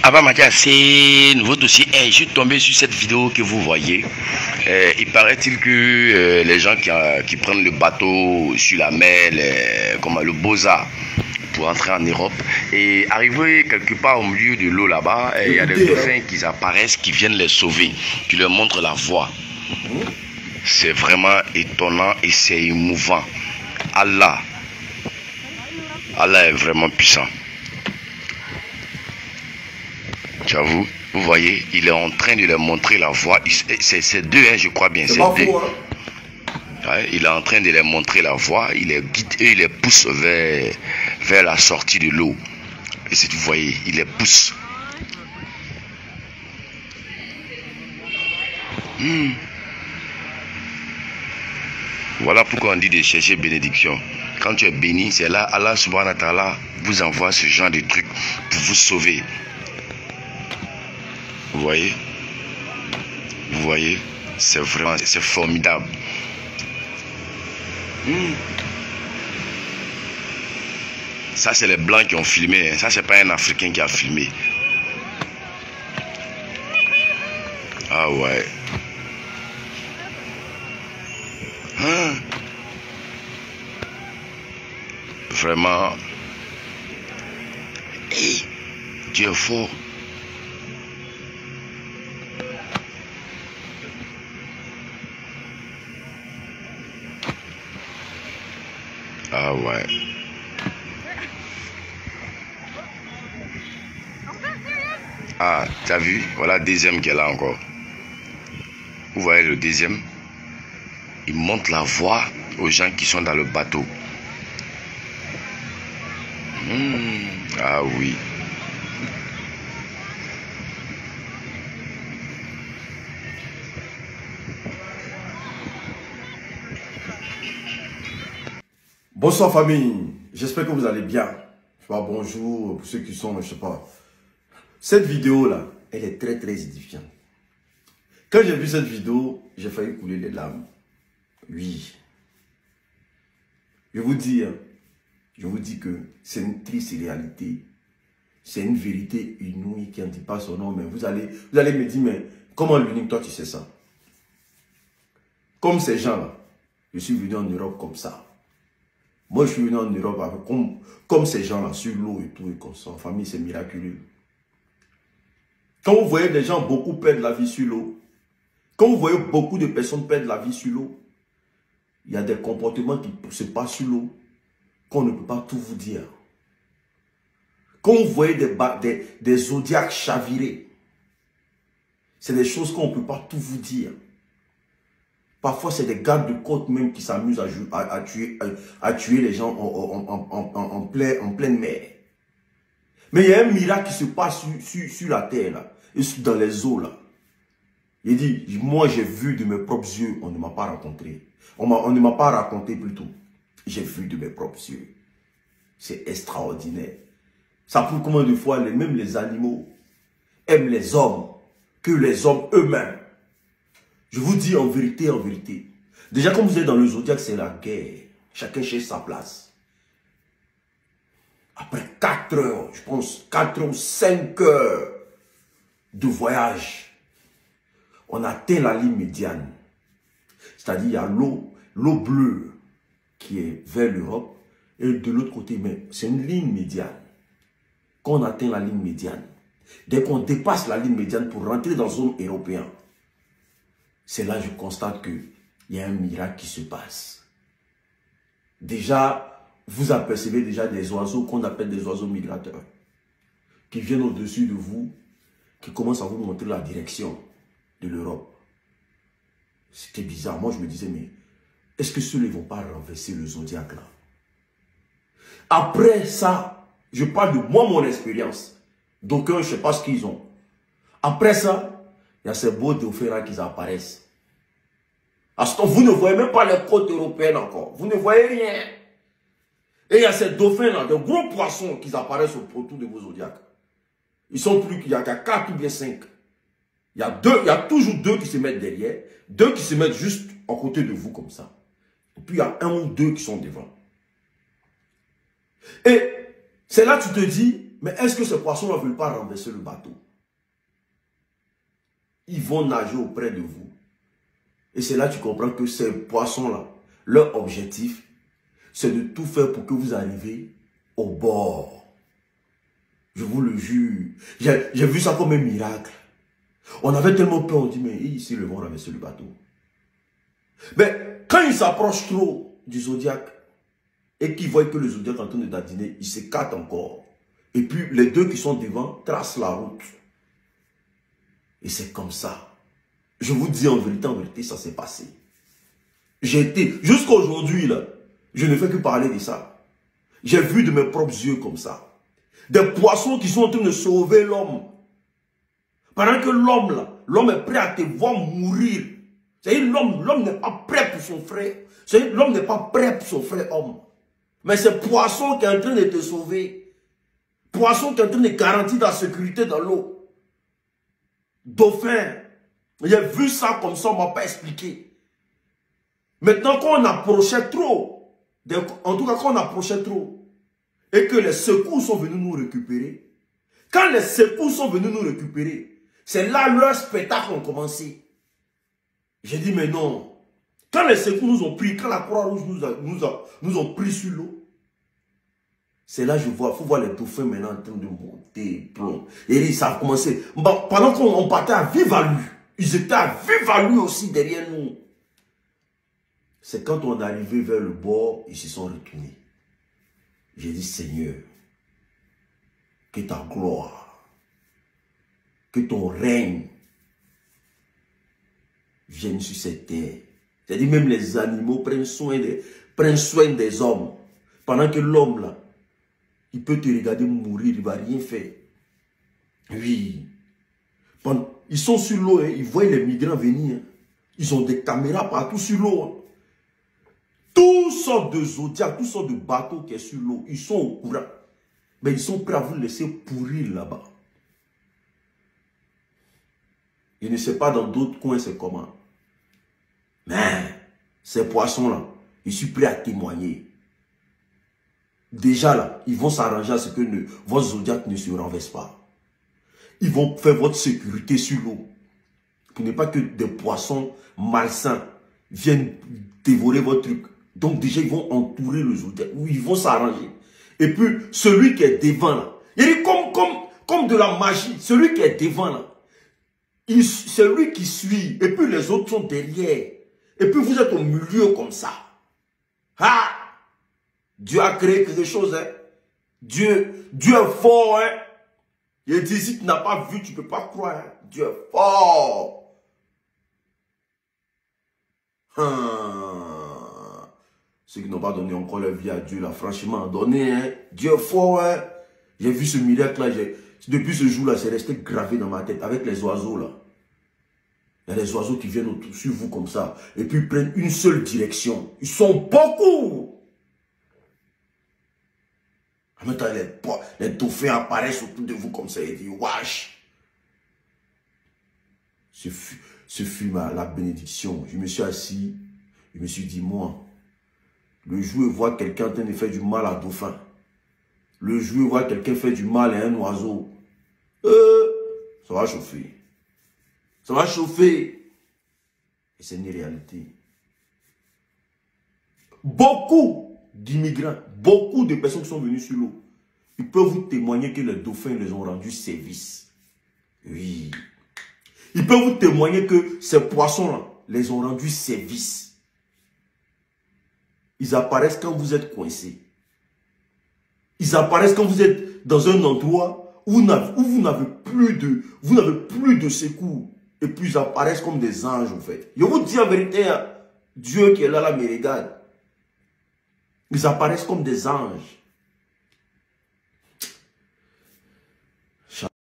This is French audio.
Avant Mathias, c'est nouveau dossier. Je suis tombé sur cette vidéo que vous voyez. Il paraît-il que les gens qui prennent le bateau sur la mer, comme le Boza, pour entrer en Europe, et arriver quelque part au milieu de l'eau là-bas, il y a des dauphins qui apparaissent, qui viennent les sauver, qui leur montrent la voie. C'est vraiment étonnant et c'est émouvant. Allah est vraiment puissant. J'avoue, vous voyez, il est en train de leur montrer la voie. C'est deux, hein, je crois bien. C'est deux. Fou, hein? Ouais, il est en train de leur montrer la voie. Il les guide et il les pousse vers la sortie de l'eau. Et si vous voyez, il les pousse. Voilà pourquoi on dit de chercher bénédiction. Quand tu es béni, c'est là Allah subhanahu wa ta'ala vous envoie ce genre de trucs pour vous sauver. Vous voyez, c'est vraiment, c'est formidable. Ça, c'est les Blancs qui ont filmé. Ça, c'est pas un Africain qui a filmé. Ah ouais. Vraiment. Hey, Dieu est fort. Ah ouais. Ah, t'as vu? Voilà le deuxième qui est là encore. Vous voyez le deuxième? Il montre la voie aux gens qui sont dans le bateau. Ah oui. Bonsoir famille, j'espère que vous allez bien. Je sais pas, bonjour pour ceux qui sont, je sais pas. Cette vidéo là, elle est très édifiante. Quand j'ai vu cette vidéo, j'ai failli couler les larmes. Oui. Je vous dis que c'est une triste réalité. C'est une vérité inouïe qui n'en dit pas son nom. Mais vous allez me dire, mais comment l'unique, toi tu sais ça? Comme ces gens-là, je suis venu en Europe comme ça. Moi, je suis venu en Europe avec, comme ces gens-là, sur l'eau et tout, et comme ça. En famille, c'est miraculeux. Quand vous voyez des gens, beaucoup perdre la vie sur l'eau, quand vous voyez beaucoup de personnes perdre la vie sur l'eau, il y a des comportements qui se passent sur l'eau qu'on ne peut pas tout vous dire. Quand vous voyez des zodiacs chavirés, c'est des choses qu'on ne peut pas tout vous dire. Parfois, c'est des gardes de côte même qui s'amusent à tuer les gens en pleine mer. Mais il y a un miracle qui se passe sur la terre, là, et dans les eaux. Là. Il dit, moi j'ai vu de mes propres yeux, on ne m'a pas rencontré. On ne m'a pas raconté plutôt. J'ai vu de mes propres yeux. C'est extraordinaire. Ça prouve combien de fois même les animaux aiment les hommes que les hommes eux-mêmes. Je vous dis en vérité, déjà comme vous êtes dans le zodiaque, c'est la guerre. Chacun cherche sa place. Après 4 heures, je pense 4 ou 5 heures de voyage, on atteint la ligne médiane. C'est-à-dire il y a l'eau bleue qui est vers l'Europe et de l'autre côté, mais c'est une ligne médiane. Quand on atteint la ligne médiane, dès qu'on dépasse la ligne médiane pour rentrer dans la zone européenne, c'est là que je constate qu'il y a un miracle qui se passe. Déjà, vous apercevez déjà des oiseaux qu'on appelle des oiseaux migrateurs qui viennent au-dessus de vous, qui commencent à vous montrer la direction de l'Europe. C'était bizarre. Moi, je me disais, mais est-ce que ceux-là ne vont pas renverser le zodiaque là? Après ça, je parle de moi, mon expérience. Donc, je ne sais pas ce qu'ils ont. Après ça, il y a ces beaux dauphins qui apparaissent. Vous ne voyez même pas les côtes européennes encore. Vous ne voyez rien. Et il y a ces dauphins-là, de gros poissons qui apparaissent autour de vos zodiacs. Ils sont plus qu'il y a 4 ou bien 5. Il y a toujours 2 qui se mettent derrière, 2 qui se mettent juste à côté de vous comme ça. Et puis il y a 1 ou 2 qui sont devant. Et c'est là que tu te dis, mais est-ce que ces poissons-là ne veulent pas renverser le bateau? Ils vont nager auprès de vous. Et c'est là que tu comprends que ces poissons-là, leur objectif, c'est de tout faire pour que vous arriviez au bord. Je vous le jure. J'ai vu ça comme un miracle. On avait tellement peur, on dit, mais ici, ils vont renverser le bateau. Mais quand ils s'approchent trop du zodiaque, et qu'ils voient que le zodiaque est en train de dadiner, ils s'écartent encore. Et puis, les deux qui sont devant tracent la route. Et c'est comme ça. Je vous dis en vérité, ça s'est passé. J'ai été, jusqu'à aujourd'hui, là, je ne fais que parler de ça. J'ai vu de mes propres yeux comme ça. Des poissons qui sont en train de sauver l'homme. Pendant que l'homme, là, l'homme est prêt à te voir mourir. C'est-à-dire l'homme n'est pas prêt pour son frère. C'est-à-dire l'homme n'est pas prêt pour son frère homme. Mais c'est poisson qui est en train de te sauver. Poisson qui est en train de garantir ta sécurité dans l'eau. Dauphin. J'ai vu ça comme ça, on ne m'a pas expliqué. Maintenant, quand on approchait trop, en tout cas quand on approchait trop, et que les secours sont venus nous récupérer, quand les secours sont venus nous récupérer, c'est là leur spectacle ont commencé. J'ai dit, mais non. Quand les secours nous ont pris, quand la Croix-Rouge nous ont pris sur l'eau, c'est là que je vois, il faut voir les dauphins maintenant en train de monter, plomb. Et ça a commencé. Pendant qu'on partait à vive allure, ils étaient à vive allure aussi derrière nous. C'est quand on est arrivé vers le bord, ils se sont retournés. J'ai dit, Seigneur, que ta gloire, que ton règne vienne sur cette terre. C'est-à-dire même les animaux prennent soin des hommes. Pendant que l'homme là, il peut te regarder mourir, il ne va rien faire. Oui. Ils sont sur l'eau, hein, ils voient les migrants venir. Hein. Ils ont des caméras partout sur l'eau. Hein. Toutes sortes de zodiacs, toutes sortes de bateaux qui sont sur l'eau, ils sont au courant. Mais ils sont prêts à vous laisser pourrir là-bas. Je ne sais pas dans d'autres coins c'est comment. Mais ces poissons-là, je suis prêt à témoigner. Déjà là, ils vont s'arranger à ce que votre zodiaque ne se renverse pas. Ils vont faire votre sécurité sur l'eau. Pour ne pas que des poissons malsains viennent dévorer votre truc. Donc déjà, ils vont entourer le zodiaque. Oui, ils vont s'arranger. Et puis, celui qui est devant là, il est comme de la magie. Celui qui est devant là, c'est lui qui suit. Et puis les autres sont derrière. Et puis vous êtes au milieu comme ça. Ah! Dieu a créé quelque chose. Hein? Dieu est fort. Hein? Il dit, si tu n'as pas vu, tu ne peux pas croire. Hein? Dieu est fort. Ceux qui n'ont pas donné encore leur vie à Dieu, là, franchement, donné. Hein? Dieu est fort. Hein? J'ai vu ce miracle-là. Depuis ce jour-là, c'est resté gravé dans ma tête avec les oiseaux. Là. Il y a des oiseaux qui viennent autour sur vous comme ça. Et puis ils prennent une seule direction. Ils sont beaucoup. En même temps, les dauphins apparaissent autour de vous comme ça. Ils disent, wesh. Ce fut la bénédiction. Je me suis assis. Je me suis dit, moi, le jour où je vois quelqu'un en train de faire du mal à un dauphin, le jour où je vois quelqu'un faire du mal à un oiseau, ça va chauffer. Ça va chauffer. Et c'est une réalité. Beaucoup d'immigrants, beaucoup de personnes qui sont venues sur l'eau, ils peuvent vous témoigner que les dauphins les ont rendu service. Oui. Ils peuvent vous témoigner que ces poissons-là les ont rendu service. Ils apparaissent quand vous êtes coincé. Ils apparaissent quand vous êtes dans un endroit où vous n'avez plus de secours. Et puis ils apparaissent comme des anges en fait. Je vous dis en vérité, Dieu qui est là me regarde. Ils apparaissent comme des anges.